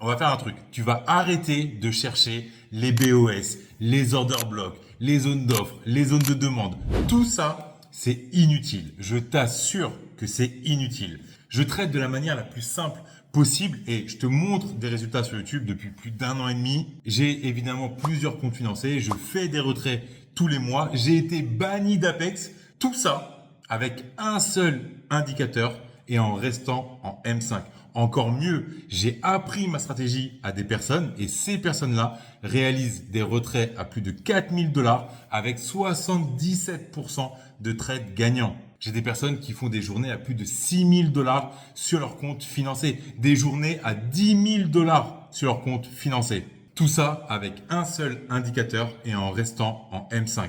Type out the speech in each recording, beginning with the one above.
On va faire un truc. Tu vas arrêter de chercher les BOS, les order blocks, les zones d'offres, les zones de demande. Tout ça, c'est inutile. Je t'assure que c'est inutile. Je traite de la manière la plus simple possible et je te montre des résultats sur YouTube depuis plus d'un an et demi. J'ai évidemment plusieurs comptes financés. Je fais des retraits tous les mois. J'ai été banni d'Apex. Tout ça avec un seul indicateur et en restant en M5. Encore mieux, j'ai appris ma stratégie à des personnes et ces personnes-là réalisent des retraits à plus de 4000 $ avec 77% de trades gagnants. J'ai des personnes qui font des journées à plus de 6000 $ sur leur compte financé, des journées à 10 000 $ sur leur compte financé. Tout ça avec un seul indicateur et en restant en M5.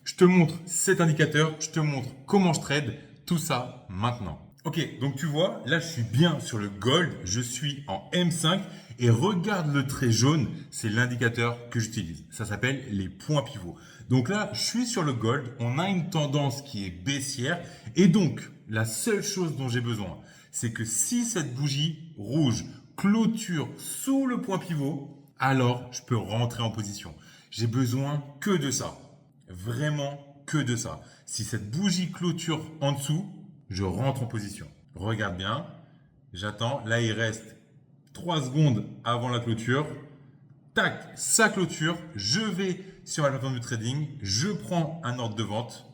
Je te montre cet indicateur, je te montre comment je trade, tout ça maintenant. Ok, donc tu vois, là je suis bien sur le gold, je suis en M5 et regarde le trait jaune, c'est l'indicateur que j'utilise. Ça s'appelle les points pivots. Donc là, je suis sur le gold, on a une tendance qui est baissière et donc la seule chose dont j'ai besoin, c'est que si cette bougie rouge clôture sous le point pivot, alors je peux rentrer en position. J'ai besoin que de ça. Vraiment que de ça. Si cette bougie clôture en dessous, je rentre en position. Regarde bien, j'attends. Là, il reste 3 secondes avant la clôture. Tac, ça clôture. Je vais sur ma plateforme de trading. Je prends un ordre de vente.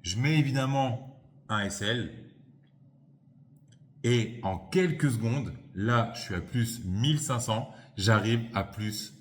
Je mets évidemment un SL. Et en quelques secondes, là, je suis à plus 1500. J'arrive à plus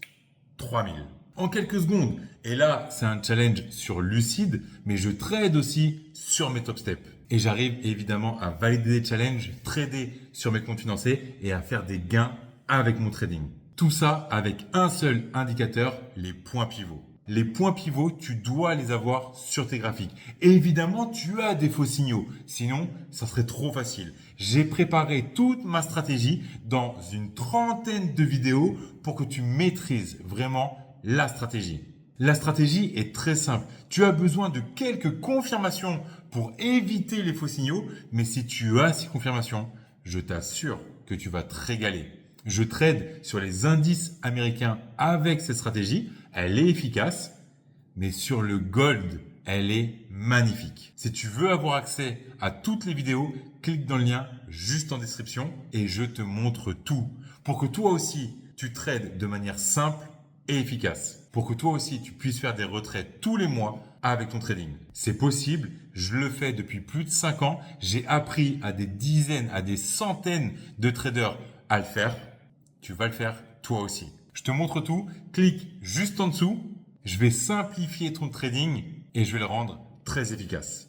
3000. En quelques secondes. Et là, c'est un challenge sur Lucide, mais je trade aussi sur mes top steps. Et j'arrive évidemment à valider des challenges, trader sur mes comptes financés et à faire des gains avec mon trading. Tout ça avec un seul indicateur, les points pivots. Les points pivots, tu dois les avoir sur tes graphiques. Et évidemment, tu as des faux signaux. Sinon, ça serait trop facile. J'ai préparé toute ma stratégie dans une trentaine de vidéos pour que tu maîtrises vraiment la stratégie. La stratégie est très simple. Tu as besoin de quelques confirmations pour éviter les faux signaux, mais si tu as ces confirmations, je t'assure que tu vas te régaler. Je trade sur les indices américains avec cette stratégie. Elle est efficace, mais sur le gold, elle est magnifique. Si tu veux avoir accès à toutes les vidéos, clique dans le lien juste en description et je te montre tout pour que toi aussi, tu trades de manière simple et efficace. Pour que toi aussi, tu puisses faire des retraits tous les mois avec ton trading. C'est possible, je le fais depuis plus de 5 ans. J'ai appris à des dizaines, à des centaines de traders à le faire. Tu vas le faire toi aussi. Je te montre tout. Clique juste en dessous. Je vais simplifier ton trading et je vais le rendre très efficace.